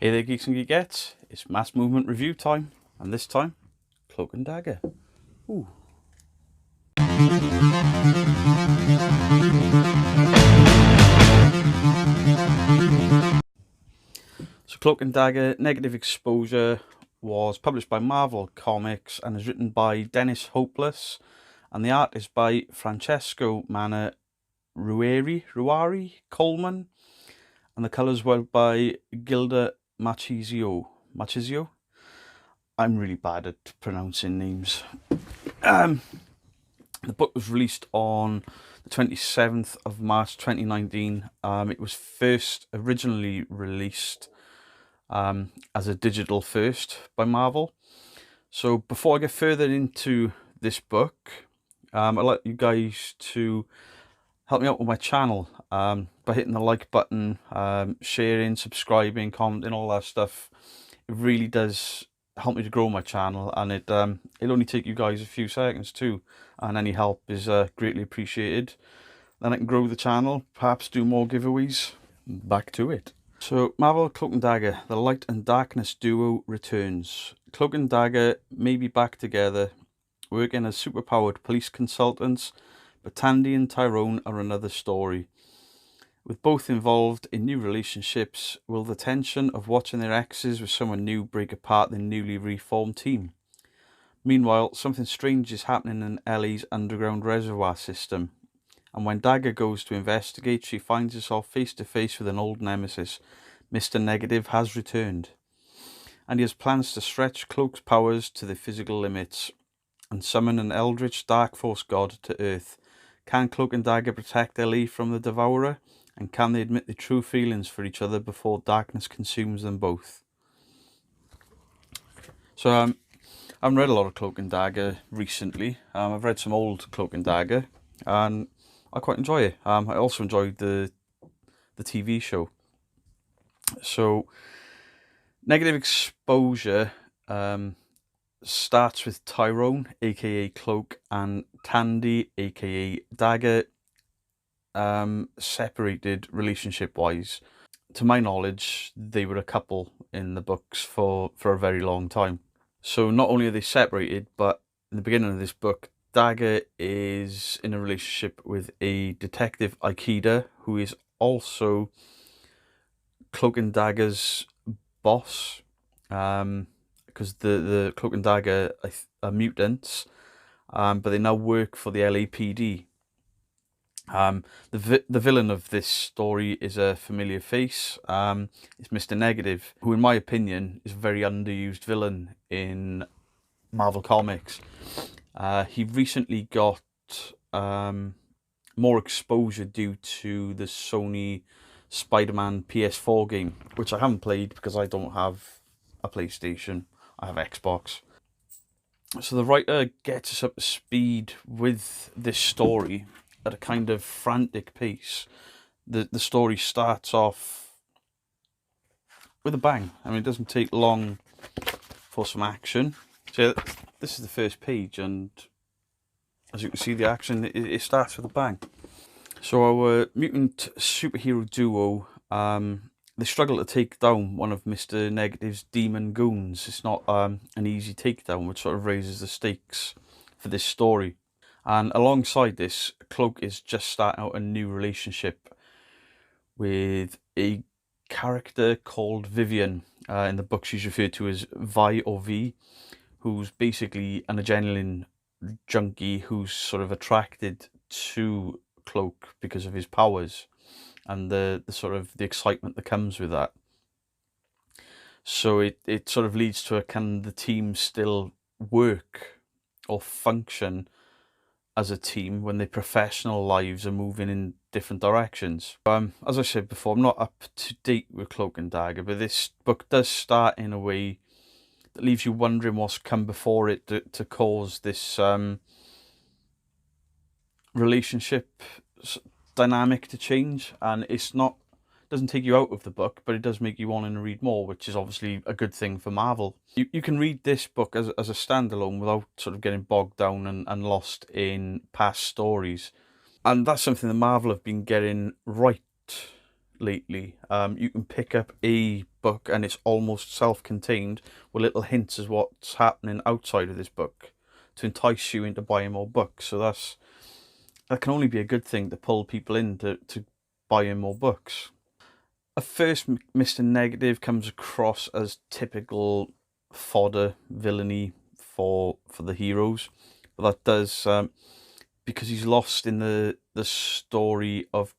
Hey there, geeks and geekettes, it's Mass Movement review time, and this time, Cloak and Dagger. Ooh. So Cloak and Dagger, Negative Exposure, was published by Marvel Comics and is written by Dennis Hopeless, and the art is by Francesco Manna Ruari Coleman, and the colours were by Gilda Machizio. I'm really bad at pronouncing names. The book was released on the 27th of March 2019. It was first originally released as a digital first by Marvel. So before I get further into this book, I'd like you guys to help me out with my channel by hitting the like button, sharing, subscribing, commenting, all that stuff. It really does help me to grow my channel, and it'll only take you guys a few seconds too, and any help is greatly appreciated. Then I can grow the channel, perhaps do more giveaways. Back to it. So Marvel Cloak and Dagger, the light and darkness duo returns. Cloak and Dagger may be back together, working as superpowered police consultants, but Tandy and Tyrone are another story. With both involved in new relationships, will the tension of watching their exes with someone new break apart their newly reformed team? Meanwhile, something strange is happening in Ellie's underground reservoir system, and when Dagger goes to investigate, she finds herself face to face with an old nemesis. Mr. Negative has returned, and he has plans to stretch Cloak's powers to the physical limits and summon an eldritch dark force god to Earth. Can Cloak and Dagger protect Ellie from the Devourer? And can they admit their true feelings for each other before darkness consumes them both? So I haven't read a lot of Cloak and Dagger recently. I've read some old Cloak and Dagger, and I quite enjoy it. I also enjoyed the TV show. So Negative Exposure starts with Tyrone, aka Cloak, and Tandy, aka Dagger, separated relationship wise. To my knowledge, they were a couple in the books for a very long time. So not only are they separated, but in the beginning of this book, Dagger is in a relationship with a detective, Aikida, who is also Cloak and Dagger's boss, because the Cloak and Dagger are mutants, but they now work for the LAPD. The villain of this story is a familiar face. It's Mr. Negative, who in my opinion is a very underused villain in Marvel Comics. He recently got more exposure due to the Sony Spider-Man PS4 game, which I haven't played because I don't have a PlayStation. I have Xbox. So the writer gets us up to speed with this story at a kind of frantic pace. The story starts off with a bang. I mean, it doesn't take long for some action. So this is the first page, and as you can see, the action, it starts with a bang. So our mutant superhero duo, they struggle to take down one of Mr. Negative's demon goons. It's not an easy takedown, which sort of raises the stakes for this story. And alongside this, Cloak is just starting out a new relationship with a character called Vivian. In the book, she's referred to as Vi or V, who's basically an adrenaline junkie who's sort of attracted to Cloak because of his powers and the sort of the excitement that comes with that. So it sort of leads to can the team still work or function as a team when their professional lives are moving in different directions. As I said before, I'm not up to date with Cloak and Dagger, but this book does start in a way that leaves you wondering what's come before it to cause this relationship dynamic to change. And doesn't take you out of the book, but it does make you want to read more, which is obviously a good thing for Marvel. You can read this book as a standalone without sort of getting bogged down and lost in past stories. And that's something that Marvel have been getting right lately. You can pick up a book, and it's almost self-contained with little hints as what's happening outside of this book to entice you into buying more books. So that can only be a good thing to pull people in to buying more books. At first, Mr. Negative comes across as typical fodder villainy for the heroes, but that does because he's lost in the story of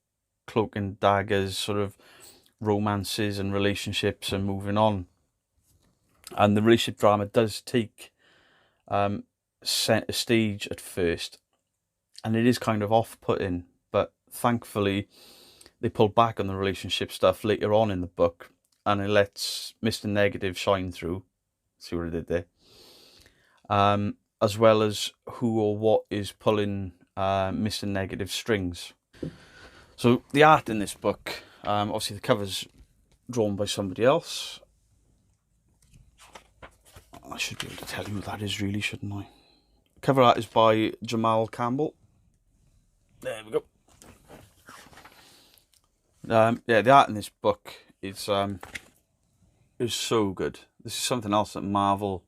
Cloak and Dagger's sort of romances and relationships and moving on. And the relationship drama does take center stage at first, and it is kind of off-putting, but thankfully they pull back on the relationship stuff later on in the book, and it lets Mr. Negative shine through. See what I did there? As well as who or what is pulling Mr. Negative strings. So the art in this book, obviously the cover's drawn by somebody else. I should be able to tell you who that is really, shouldn't I? Cover art is by Jamal Campbell. There we go. Yeah, the art in this book is so good. This is something else that Marvel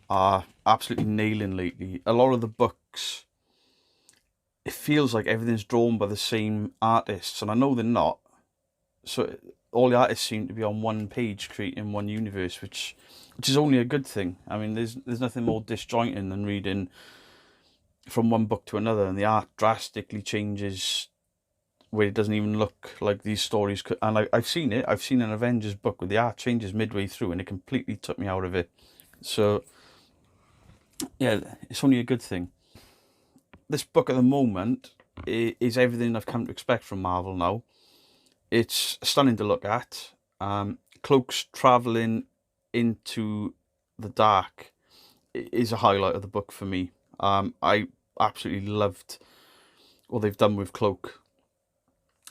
are absolutely nailing lately. A lot of the books, it feels like everything's drawn by the same artists, and I know they're not. So all the artists seem to be on one page creating one universe, which is only a good thing. I mean, there's nothing more disjointing than reading from one book to another, and the art drastically changes where it doesn't even look like these stories could. And I've seen it. I've seen an Avengers book where the art changes midway through, and it completely took me out of it. So yeah, it's only a good thing. This book at the moment is everything I've come to expect from Marvel now. It's stunning to look at. Cloak's travelling into the dark is a highlight of the book for me. I absolutely loved what they've done with Cloak.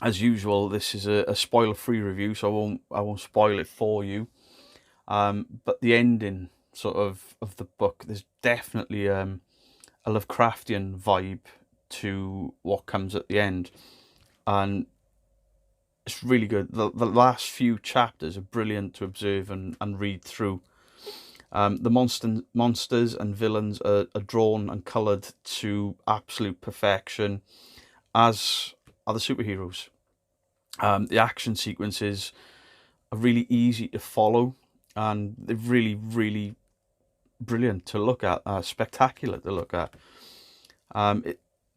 As usual, this is a spoiler-free review, so I won't spoil it for you. But the ending sort of the book, there's definitely a Lovecraftian vibe to what comes at the end, and it's really good. The last few chapters are brilliant to observe and read through. The monsters and villains are drawn and coloured to absolute perfection, as are the superheroes. The action sequences are really easy to follow, and they're really, really brilliant to look at, spectacular to look at.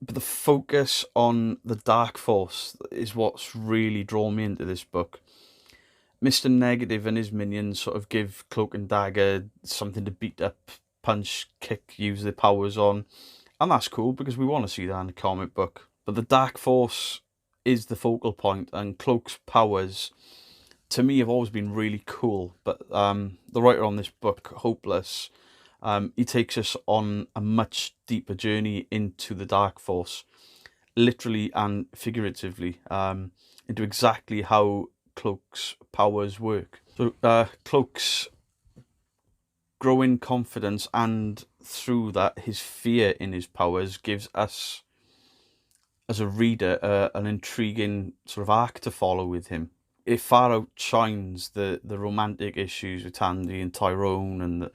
But the focus on the Dark Force is what's really drawn me into this book. Mr. Negative and his minions sort of give Cloak and Dagger something to beat up, punch, kick, use their powers on. And that's cool because we want to see that in a comic book. But the Dark Force is the focal point, and Cloak's powers, to me, have always been really cool. But the writer on this book, Hopeless, he takes us on a much deeper journey into the Dark Force, literally and figuratively, into exactly how Cloak's powers work. So Cloak's growing confidence, and through that his fear in his powers, gives us as a reader an intriguing sort of arc to follow with him. It far outshines the romantic issues with Tandy and Tyrone and the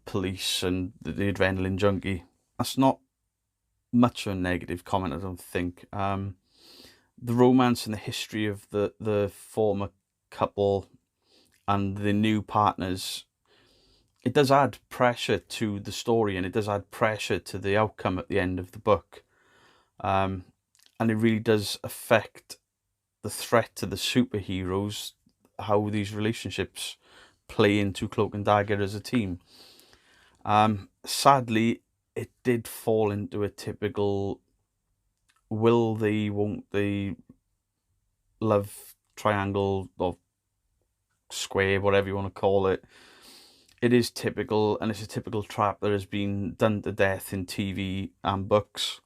police and the adrenaline junkie. That's not much of a negative comment, I don't think. The romance and the history of the former couple and the new partners, it does add pressure to the story, and it does add pressure to the outcome at the end of the book. And it really does affect the threat to the superheroes, how these relationships play into Cloak and Dagger as a team. Sadly, it did fall into a typical will they, won't they love triangle or square, whatever you want to call it. It is typical, and it's a typical trap that has been done to death in TV and books.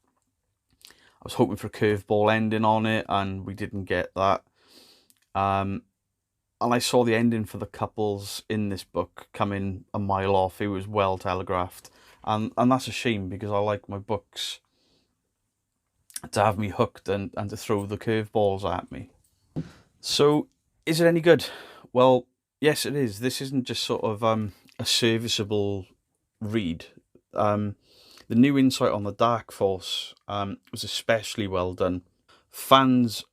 I was hoping for a curveball ending on it, and we didn't get that. And I saw the ending for the couples in this book coming a mile off. It was well telegraphed. And that's a shame, because I like my books to have me hooked and to throw the curveballs at me. So, is it any good? Well, Yes, it is. This isn't just sort of a serviceable read. The new insight on the Dark Force was especially well done. Fans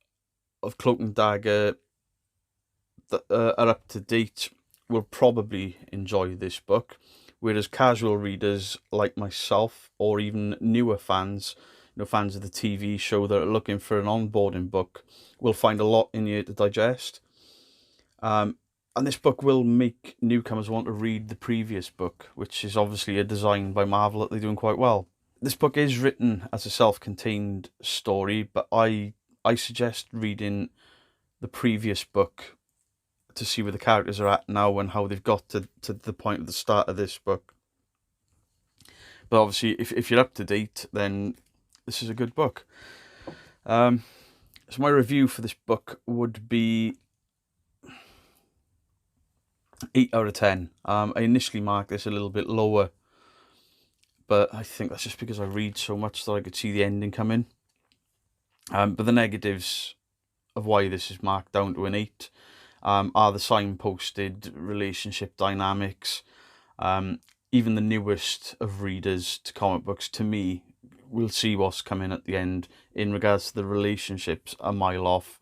of Cloak and Dagger that are up to date will probably enjoy this book, whereas casual readers like myself, or even newer fans, fans of the TV show that are looking for an onboarding book, will find a lot in here to digest. And this book will make newcomers want to read the previous book, which is obviously a design by Marvel that they're doing quite well. This book is written as a self-contained story, but I suggest reading the previous book to see where the characters are at now and how they've got to the point at the start of this book. But obviously, if you're up to date, then this is a good book. So my review for this book would be 8 out of 10. I initially marked this a little bit lower, but I think that's just because I read so much that I could see the ending coming. But the negatives of why this is marked down to an 8 are the signposted relationship dynamics. Even the newest of readers to comic books, to me, will see what's coming at the end in regards to the relationships a mile off.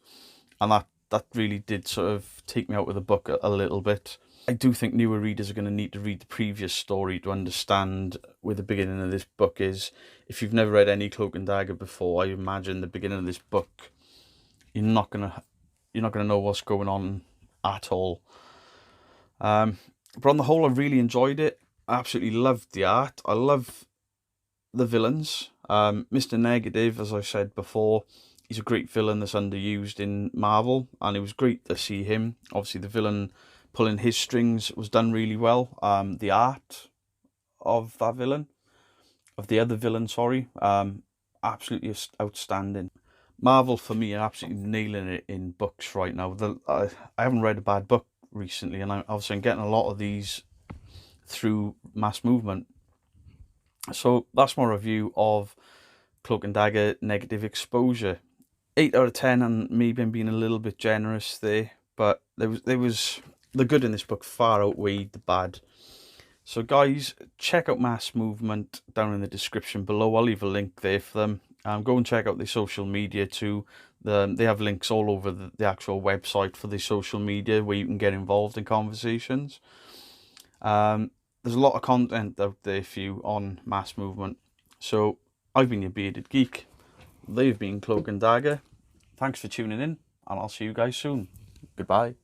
And that really did sort of take me out of the book a little bit. I do think newer readers are going to need to read the previous story to understand where the beginning of this book is. If you've never read any Cloak and Dagger before, I imagine the beginning of this book, you're not gonna know what's going on at all. But on the whole, I really enjoyed it. I absolutely loved the art. I love the villains. Mr. Negative, as I said before, he's a great villain that's underused in Marvel, and it was great to see him. Obviously, the villain pulling his strings was done really well. The art of that villain, of the other villain, sorry, absolutely outstanding. Marvel, for me, are absolutely nailing it in books right now. I haven't read a bad book recently, and I'm getting a lot of these through Mass Movement. So that's my review of Cloak and Dagger Negative Exposure. 8 out of 10, and maybe I'm being a little bit generous there, but there was the good in this book far outweighed the bad. So guys, check out Mass Movement down in the description below. I'll leave a link there for them. Go and check out their social media too. They have links all over the actual website for their social media where you can get involved in conversations. There's a lot of content out there for you on Mass Movement. So I've been your bearded geek. They've been Cloak and Dagger. Thanks for tuning in, and I'll see you guys soon. Goodbye.